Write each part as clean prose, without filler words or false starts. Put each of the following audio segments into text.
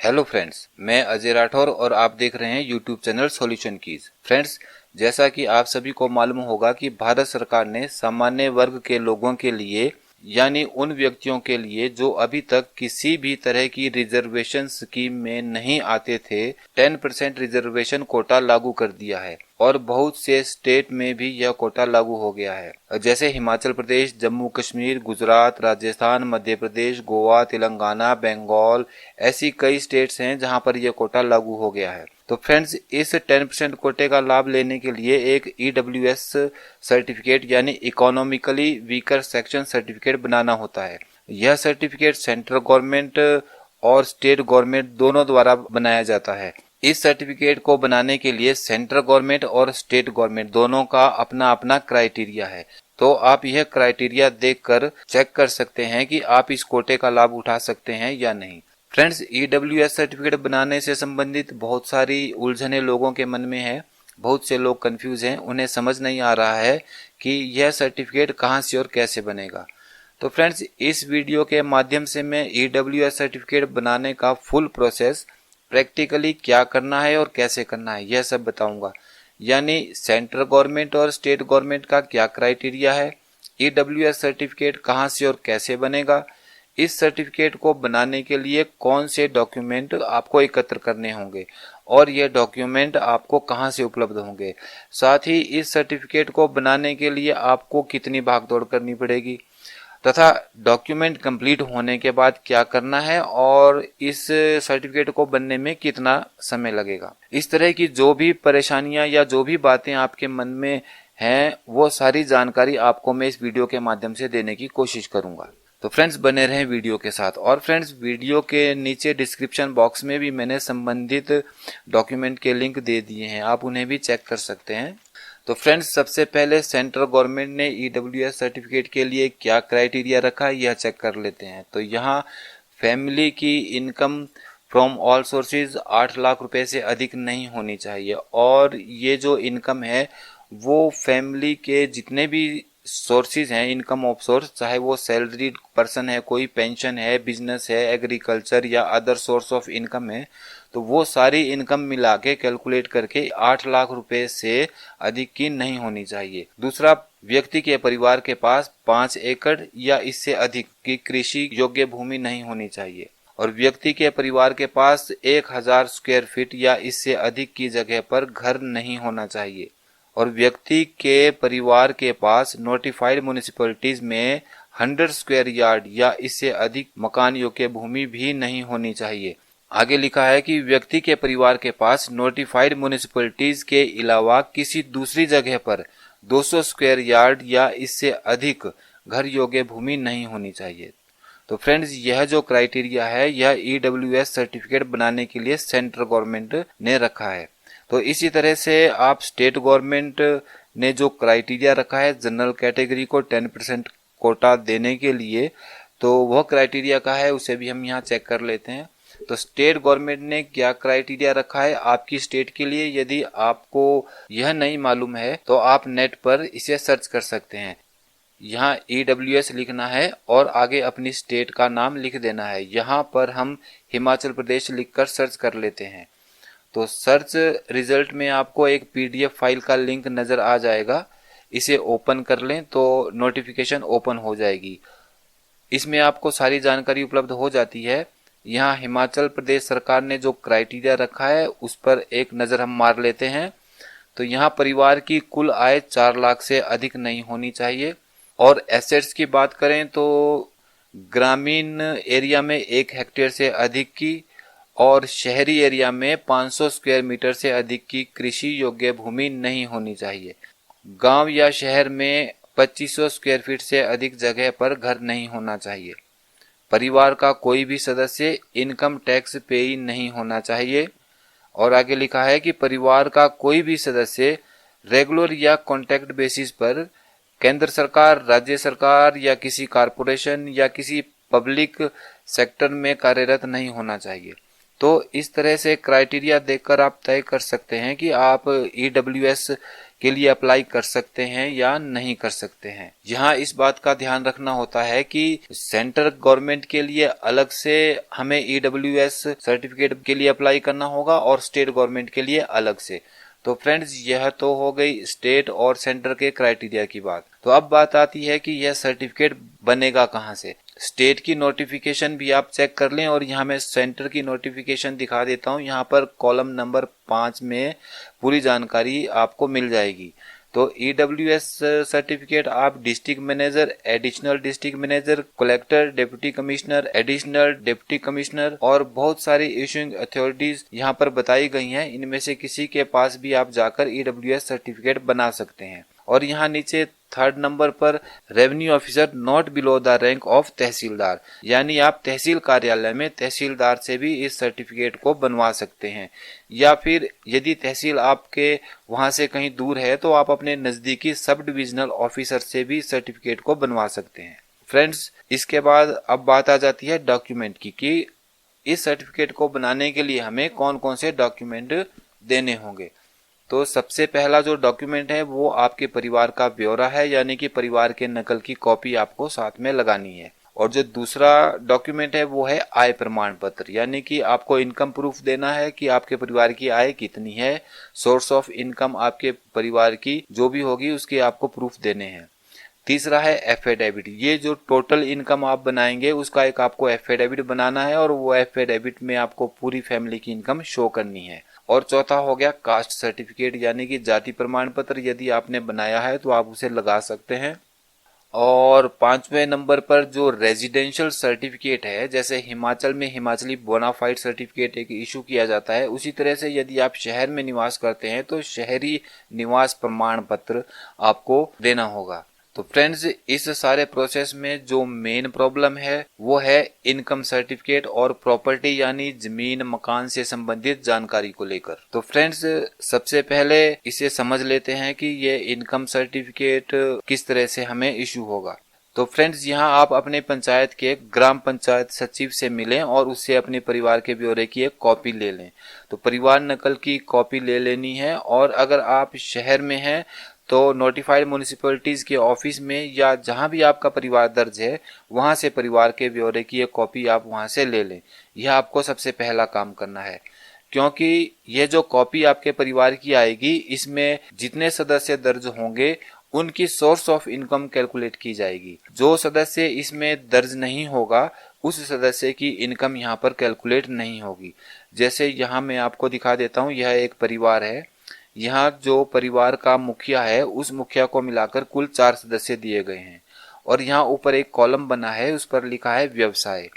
Hello friends, मैं अजय राठौर और आप देख रहे हैं YouTube channel solution keys. Friends, जैसा कि आप सभी को मालूम होगा कि भारत सरकार ने सामान्य वर्ग के लोगों के लिए यानी उन व्यक्तियों के लिए जो अभी तक किसी भी तरह की रिजर्वेशन स्कीम में नहीं आते थे 10% रिजर्वेशन कोटा लागू कर दिया है और बहुत से स्टेट में भी यह कोटा लागू हो गया है। जैसे हिमाचल प्रदेश, जम्मू कश्मीर, गुजरात, राजस्थान, मध्य प्रदेश, गोवा, तेलंगाना, बंगाल, ऐसी कई स्टेट्स हैं जहां पर यह कोटा लागू हो गया है। तो फ्रेंड्स, इस 10% कोटे का लाभ लेने के लिए एक EWS सर्टिफिकेट यानी इकोनॉमिकली वीकर सेक्शन सर्टिफिकेट बनाना होता है। यह सर्टिफिकेट सेंट्रल गवर्नमेंट और स्टेट गवर्नमेंट दोनों द्वारा बनाया जाता है। इस सर्टिफिकेट को बनाने के लिए सेंट्रल गवर्नमेंट और स्टेट गवर्नमेंट दोनों का अपना अपना क्राइटेरिया है। तो आप यह क्राइटेरिया देखकर चेक कर सकते हैं कि आप इस कोटे का लाभ उठा सकते हैं या नहीं। फ्रेंड्स, EWS सर्टिफिकेट बनाने से संबंधित बहुत सारी उलझने लोगों के मन में है। बहुत से लोग कंफ्यूज हैं, उन्हें समझ नहीं आ रहा है कि यह सर्टिफिकेट कहां से और कैसे बनेगा। तो फ्रेंड्स, इस वीडियो के माध्यम से मैं EWS सर्टिफिकेट बनाने का फुल प्रोसेस, प्रैक्टिकली क्या करना है और कैसे करना है, यह सब बताऊंगा। यानी सेंट्रल गवर्नमेंट और स्टेट गवर्नमेंट का क्या क्राइटेरिया है, EWS सर्टिफिकेट कहां से और कैसे बनेगा, इस सर्टिफिकेट को बनाने के लिए कौन से डॉक्यूमेंट आपको एकत्र करने होंगे और ये डॉक्यूमेंट आपको कहां से उपलब्ध होंगे। साथ ही इस सर्टिफिकेट को बनाने के लिए आपको कितनी भागदौड़ करनी पड़ेगी तथा डॉक्यूमेंट कंप्लीट होने के बाद क्या करना है और इस सर्टिफिकेट को बनने में कितना समय लगेगा। इस तरह की जो भी परेशानियां या जो भी बातें आपके मन में हैं, वो सारी जानकारी आपको मैं इस वीडियो के माध्यम से देने की कोशिश करूंगा। तो फ्रेंड्स, बने रहें वीडियो के साथ। और फ्रेंड्स, वीडियो के नीचे डिस्क्रिप्शन बॉक्स में भी मैंने संबंधित डॉक्यूमेंट के लिंक दे दिए हैं, आप उन्हें भी चेक कर सकते हैं। तो फ्रेंड्स, सबसे पहले सेंट्रल गवर्नमेंट ने EWS सर्टिफिकेट के लिए क्या क्राइटेरिया रखा है यह चेक कर लेते हैं। तो यहाँ फैमिली की income from all sources 8 lakh रुपए से अधिक नहीं होनी चाहिए और ये जो इनकम है वो फैमिली के जितने भी सोर्सेज हैं, इनकम ऑफ सोर्स, चाहे वो सैलरीड पर्सन है, कोई पेंशन है, बिजनेस है, एग्रीकल्चर या अदर सोर्स ऑफ इनकम है, तो वो सारी इनकम मिला के कैलकुलेट करके 8 लाख रुपए से अधिक की नहीं होनी चाहिए। दूसरा, व्यक्ति के परिवार के पास 5 एकड़ या इससे अधिक की कृषि योग्य भूमि नहीं होनी चाहिए और व्यक्ति के परिवार के पास 1000 स्क्वायर फीट या इससे अधिक की जगह पर घर नहीं होना चाहिए और व्यक्ति के परिवार के पास नोटिफाइड म्युनिसिपैलिटीज में 100 स्क्वायर यार्ड या इससे अधिक मकान योग्य भूमि भी नहीं होनी चाहिए। आगे लिखा है कि व्यक्ति के परिवार के पास नोटिफाइड म्युनिसिपैलिटीज के अलावा किसी दूसरी जगह पर 200 स्क्वायर यार्ड या इससे अधिक घर योग्य भूमि नहीं होनी चाहिए। तो फ्रेंड्स, यह जो क्राइटेरिया है यह EWS सर्टिफिकेट बनाने के लिए सेंट्रल गवर्नमेंट ने रखा है। तो इसी तरह से आप स्टेट गवर्नमेंट ने जो क्राइटेरिया रखा है जनरल कैटेगरी को 10% कोटा देने के लिए, तो वह क्राइटेरिया का है उसे भी हम यहाँ चेक कर लेते हैं। तो स्टेट गवर्नमेंट ने क्या क्राइटेरिया रखा है आपकी स्टेट के लिए, यदि आपको यह नहीं मालूम है तो आप नेट पर इसे सर्च कर सकते हैं। यहाँ EWS लिखना है और आगे अपनी स्टेट का नाम लिख देना है। यहाँ पर हम हिमाचल प्रदेश लिखकर सर्च कर लेते हैं। तो सर्च रिजल्ट में आपको एक PDF फाइल का लिंक नजर आ जाएगा, इसे ओपन कर लें तो नोटिफिकेशन ओपन हो जाएगी। इसमें आपको सारी जानकारी उपलब्ध हो जाती है। यहाँ हिमाचल प्रदेश सरकार ने जो क्राइटेरिया रखा है उस पर एक नजर हम मार लेते हैं। तो यहाँ परिवार की कुल आय 4 लाख से अधिक नहीं होनी चाहिए और एसेट्स की बात करें तो ग्रामीण एरिया में 1 हेक्टेयर से अधिक की और शहरी एरिया में 500 स्क्वायर मीटर से अधिक की कृषि योग्य भूमि नहीं होनी चाहिए। गांव या शहर में 2500 स्क्वायर फीट से अधिक जगह पर घर नहीं होना चाहिए। परिवार का कोई भी सदस्य इनकम टैक्स पेई नहीं होना चाहिए और आगे लिखा है कि परिवार का कोई भी सदस्य रेगुलर या कॉन्ट्रैक्ट बेसिस पर केंद्र सरकार, राज्य सरकार या किसी कारपोरेशन या किसी पब्लिक सेक्टर में कार्यरत नहीं होना चाहिए। तो इस तरह से क्राइटेरिया देखकर आप तय कर सकते हैं कि आप EWS के लिए अप्लाई कर सकते हैं या नहीं कर सकते हैं। यहाँ इस बात का ध्यान रखना होता है कि सेंट्रल गवर्नमेंट के लिए अलग से हमें EWS सर्टिफिकेट के लिए अप्लाई करना होगा और स्टेट गवर्नमेंट के लिए अलग से। तो फ्रेंड्स, यह तो हो गई स्टेट और सेंटर के क्राइटेरिया की बात। तो अब बात आती है कि यह सर्टिफिकेट बनेगा कहाँ से। स्टेट की नोटिफिकेशन भी आप चेक कर लें और यहाँ मैं सेंटर की नोटिफिकेशन दिखा देता हूँ। यहाँ पर कॉलम नंबर 5 में पूरी जानकारी आपको मिल जाएगी। तो EWS सर्टिफिकेट आप district manager, additional district manager, collector, deputy commissioner, additional deputy commissioner और बहुत सारी इशूइंग अथॉरिटीज यहाँ पर बताई गई हैं। इनमें से किसी के पास भी आप जाकर EWS सर्टिफिकेट बना सकते हैं। और यहाँ नीचे 3rd नंबर पर revenue officer not below the rank of tehsildar, यानी आप तहसील कार्यालय में तहसीलदार से भी इस सर्टिफिकेट को बनवा सकते हैं। या फिर यदि तहसील आपके वहां से कहीं दूर है तो आप अपने नजदीकी सब डिविजनल ऑफिसर से भी सर्टिफिकेट को बनवा सकते हैं। फ्रेंड्स, इसके बाद अब बात आ जाती है डॉक्यूमेंट की कि इस सर्टिफिकेट को बनाने के लिए हमें कौन कौन से डॉक्यूमेंट देने होंगे। तो सबसे पहला जो डॉक्यूमेंट है वो आपके परिवार का ब्यौरा है, यानी कि परिवार के नकल की कॉपी आपको साथ में लगानी है। और जो दूसरा डॉक्यूमेंट है वो है आय प्रमाण पत्र, यानी कि आपको इनकम प्रूफ देना है कि आपके परिवार की आय कितनी है। सोर्स ऑफ इनकम आपके परिवार की जो भी होगी उसके आपको प्रूफ देने हैं। तीसरा है एफिडेविट, ये जो टोटल इनकम आप बनाएंगे उसका एक आपको एफिडेविट बनाना है और वो एफिडेविट में आपको पूरी फैमिली की इनकम शो करनी है। और चौथा हो गया कास्ट सर्टिफिकेट, यानी कि जाति प्रमाण पत्र यदि आपने बनाया है तो आप उसे लगा सकते हैं। और 5वें नंबर पर जो रेजिडेंशियल सर्टिफिकेट है, जैसे हिमाचल में हिमाचली बोनाफाइड सर्टिफिकेट एक इशू किया जाता है, उसी तरह से यदि आप शहर में निवास करते हैं तो शहरी निवास प्रमाण पत्र आपको देना होगा। तो फ्रेंड्स, इस सारे प्रोसेस में जो मेन प्रॉब्लम है वो है इनकम सर्टिफिकेट और प्रॉपर्टी यानी जमीन मकान से संबंधित जानकारी को लेकर। तो फ्रेंड्स, सबसे पहले इसे समझ लेते हैं कि ये इनकम सर्टिफिकेट किस तरह से हमें इशू होगा। तो फ्रेंड्स, यहाँ आप अपने पंचायत के ग्राम पंचायत सचिव से मिलें और उससे अपने परिवार के ब्यौरे की एक कॉपी ले लें। तो परिवार नकल की कॉपी ले लेनी है। और अगर आप शहर में हैं तो नोटिफाइड म्युनिसिपैलिटीज के ऑफिस में या जहां भी आपका परिवार दर्ज है वहां से परिवार के ब्यौरे की एक कॉपी आप वहां से ले लें। यह आपको सबसे पहला काम करना है, क्योंकि यह जो कॉपी आपके परिवार की आएगी इसमें जितने सदस्य दर्ज होंगे उनकी सोर्स ऑफ इनकम कैलकुलेट की जाएगी। जो सदस्य इसमें दर्ज नहीं होगा उस सदस्य की इनकम यहाँ पर कैलकुलेट नहीं होगी। जैसे यहाँ मैं आपको दिखा देता हूँ, यह एक परिवार है। यहाँ जो परिवार का मुखिया है उस मुखिया को मिलाकर कुल 4 सदस्य दिए गए हैं। और यहाँ ऊपर एक कॉलम बना है, उस पर लिखा है व्यवसाय।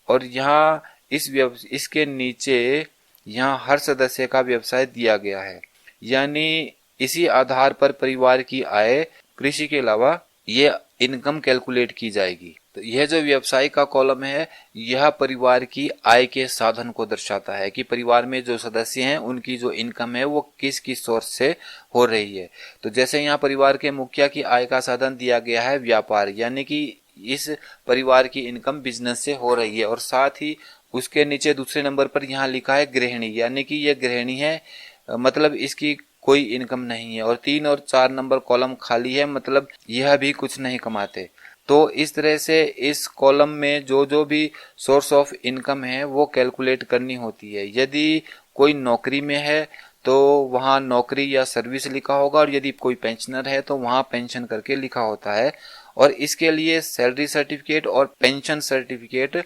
और यहाँ इसके नीचे यहाँ हर सदस्य का व्यवसाय दिया गया है, यानी इसी आधार पर परिवार की आय कृषि के अलावा ये इनकम कैलकुलेट की जाएगी। तो यह जो व्यवसाय का कॉलम है यह परिवार की आय के साधन को दर्शाता है कि परिवार में जो सदस्य हैं उनकी जो इनकम है वो किस किस सोर्स से हो रही है। तो जैसे यहाँ परिवार के मुखिया की आय का साधन दिया गया है व्यापार, यानी कि इस परिवार की इनकम बिजनेस से हो रही है। और साथ ही उसके नीचे दूसरे नंबर पर यहाँ लिखा है गृहिणी, यानी कि यह गृहिणी है, मतलब इसकी कोई इनकम नहीं है। और 3 और 4 नंबर कॉलम खाली है, मतलब यह भी कुछ नहीं कमाते। तो इस तरह से इस कॉलम में जो जो भी सोर्स ऑफ इनकम है वो कैलकुलेट करनी होती है। यदि कोई नौकरी में है तो वहाँ नौकरी या सर्विस लिखा होगा, और यदि कोई पेंशनर है तो वहाँ पेंशन करके लिखा होता है। और इसके लिए सैलरी सर्टिफिकेट और पेंशन सर्टिफिकेट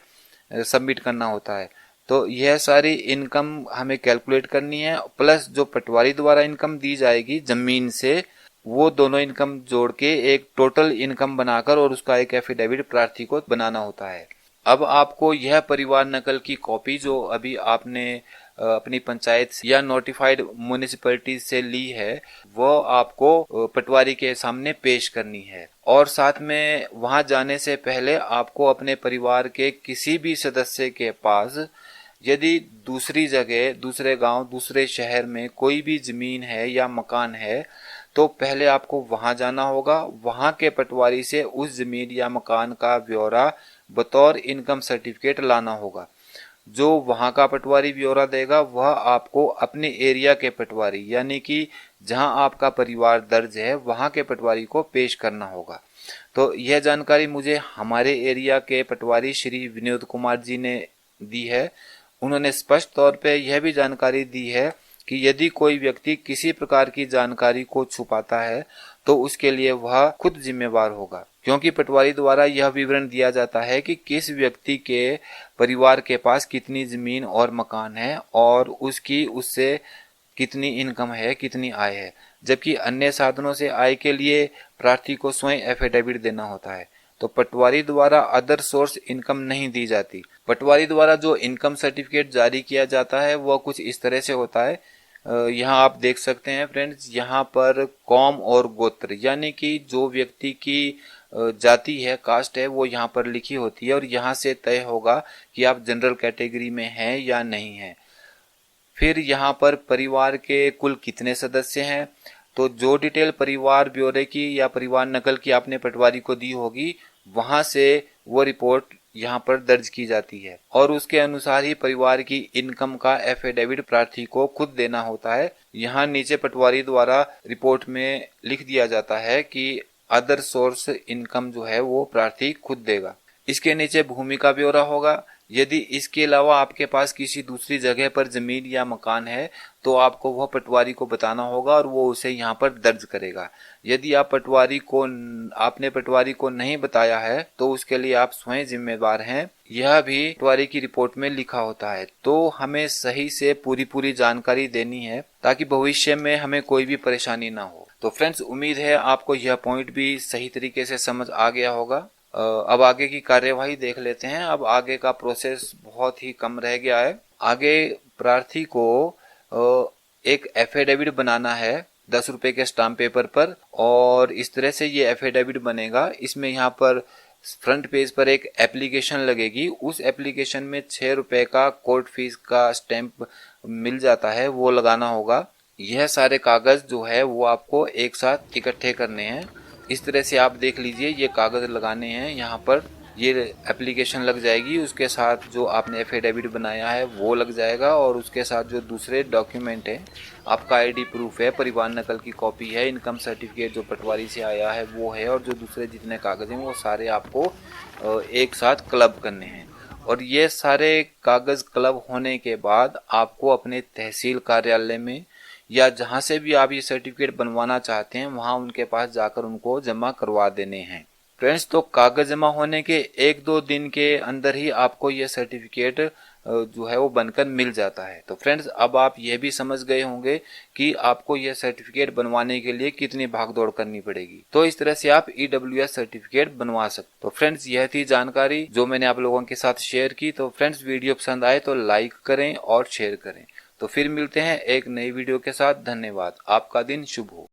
सबमिट करना होता है। तो यह सारी इनकम हमें कैलकुलेट करनी है, प्लस जो पटवारी द्वारा इनकम दी जाएगी जमीन से, वो दोनों इनकम जोड़ के एक टोटल इनकम बनाकर और उसका एक एफिडेविट प्रार्थी को बनाना होता है। अब आपको यह परिवार नकल की कॉपी जो अभी आपने अपनी पंचायत या नोटिफाइड म्युनिसिपैलिटी से ली है वो आपको पटवारी के सामने पेश करनी है। और साथ में वहां जाने से पहले आपको अपने परिवार के किसी भी सदस्य के पास यदि दूसरी जगह, दूसरे गांव, दूसरे शहर में कोई भी जमीन है या मकान है तो पहले आपको वहां जाना होगा। वहां के पटवारी से उस जमीन या मकान का ब्यौरा बतौर इनकम सर्टिफिकेट लाना होगा। जो वहां का पटवारी ब्यौरा देगा वह आपको अपने एरिया के पटवारी यानी कि जहां आपका परिवार दर्ज है वहां के पटवारी को पेश करना होगा। तो यह जानकारी मुझे हमारे एरिया के पटवारी श्री विनोद कुमार जी ने दी है। उन्होंने स्पष्ट तौर पे यह भी जानकारी दी है कि यदि कोई व्यक्ति किसी प्रकार की जानकारी को छुपाता है तो उसके लिए वह खुद जिम्मेवार होगा, क्योंकि पटवारी द्वारा यह विवरण दिया जाता है कि किस व्यक्ति के परिवार के पास कितनी जमीन और मकान है और उसकी उससे कितनी इनकम है, कितनी आय है। जबकि अन्य साधनों से आय के लिए प्रार्थी को स्वयं एफिडेविट देना होता है। तो पटवारी द्वारा अदर सोर्स इनकम नहीं दी जाती। पटवारी द्वारा जो इनकम सर्टिफिकेट जारी किया जाता है वह कुछ इस तरह से होता है। यहाँ आप देख सकते हैं फ्रेंड्स, यहाँ पर कौम और गोत्र यानी कि जो व्यक्ति की जाति है, कास्ट है, वो यहाँ पर लिखी होती है और यहाँ से तय होगा कि आप जनरल कैटेगरी में हैं या नहीं हैं। फिर यहाँ पर परिवार के कुल कितने सदस्य हैं, तो जो डिटेल परिवार ब्यौरे की या परिवार नकल की आपने पटवारी को दी होगी वहां से वो रिपोर्ट यहाँ पर दर्ज की जाती है और उसके अनुसार ही परिवार की इनकम का एफिडेविट प्रार्थी को खुद देना होता है। यहाँ नीचे पटवारी द्वारा रिपोर्ट में लिख दिया जाता है कि अदर सोर्स इनकम जो है वो प्रार्थी खुद देगा। इसके नीचे भूमि का ब्यौरा होगा। यदि इसके अलावा आपके पास किसी दूसरी जगह पर जमीन या मकान है तो आपको वह पटवारी को बताना होगा और वो उसे यहाँ पर दर्ज करेगा। यदि आपने पटवारी को नहीं बताया है तो उसके लिए आप स्वयं जिम्मेदार हैं। यह भी पटवारी की रिपोर्ट में लिखा होता है। तो हमें सही से पूरी जानकारी देनी है ताकि भविष्य में हमें कोई भी परेशानी ना हो। तो फ्रेंड्स, उम्मीद है आपको यह पॉइंट भी सही तरीके से समझ आ गया होगा। अब आगे की कार्यवाही देख लेते हैं। अब आगे का प्रोसेस बहुत ही कम रह गया है। आगे प्रार्थी को एक एफिडेविट बनाना है 10 रुपए के स्टाम्प पेपर पर और इस तरह से ये एफिडेविट बनेगा। इसमें यहाँ पर फ्रंट पेज पर एक एप्लीकेशन लगेगी। उस एप्लीकेशन में 6 रुपए का कोर्ट फीस का स्टैंप मिल जाता है, वो लगाना होगा। यह सारे कागज जो है वो आपको एक साथ इकट्ठे करने हैं। इस तरह से आप देख लीजिए, ये कागज लगाने हैं। यहाँ पर ये एप्लीकेशन लग जाएगी, उसके साथ जो आपने एफिडेविट बनाया है वो लग जाएगा और उसके साथ जो दूसरे डॉक्यूमेंट है, आपका आईडी प्रूफ है, परिवार नकल की कॉपी है, इनकम सर्टिफिकेट जो पटवारी से आया है वो है और जो दूसरे जितने कागज हैं वो सारे आपको एक साथ क्लब करने हैं। और ये सारे कागज क्लब होने के बाद आपको अपने तहसील कार्यालय में या जहां से भी आप ये सर्टिफिकेट बनवाना चाहते हैं वहां उनके पास जाकर उनको जमा करवा देने हैं। फ्रेंड्स, तो कागज जमा होने के 1-2 दिन के अंदर ही आपको ये सर्टिफिकेट जो है वो बनकर मिल जाता है। तो फ्रेंड्स, अब आप ये भी समझ गए होंगे कि आपको यह सर्टिफिकेट बनवाने के लिए कितनी भागदौड़ करनी पड़ेगी। तो इस तरह से आप EWS सर्टिफिकेट बनवा सकते। तो फ्रेंड्स, यह थी जानकारी जो मैंने आप लोगों के साथ शेयर की। तो फ्रेंड्स, वीडियो पसंद आए तो लाइक करें और शेयर करें। तो फिर मिलते हैं एक नई वीडियो के साथ। धन्यवाद। आपका दिन शुभ हो।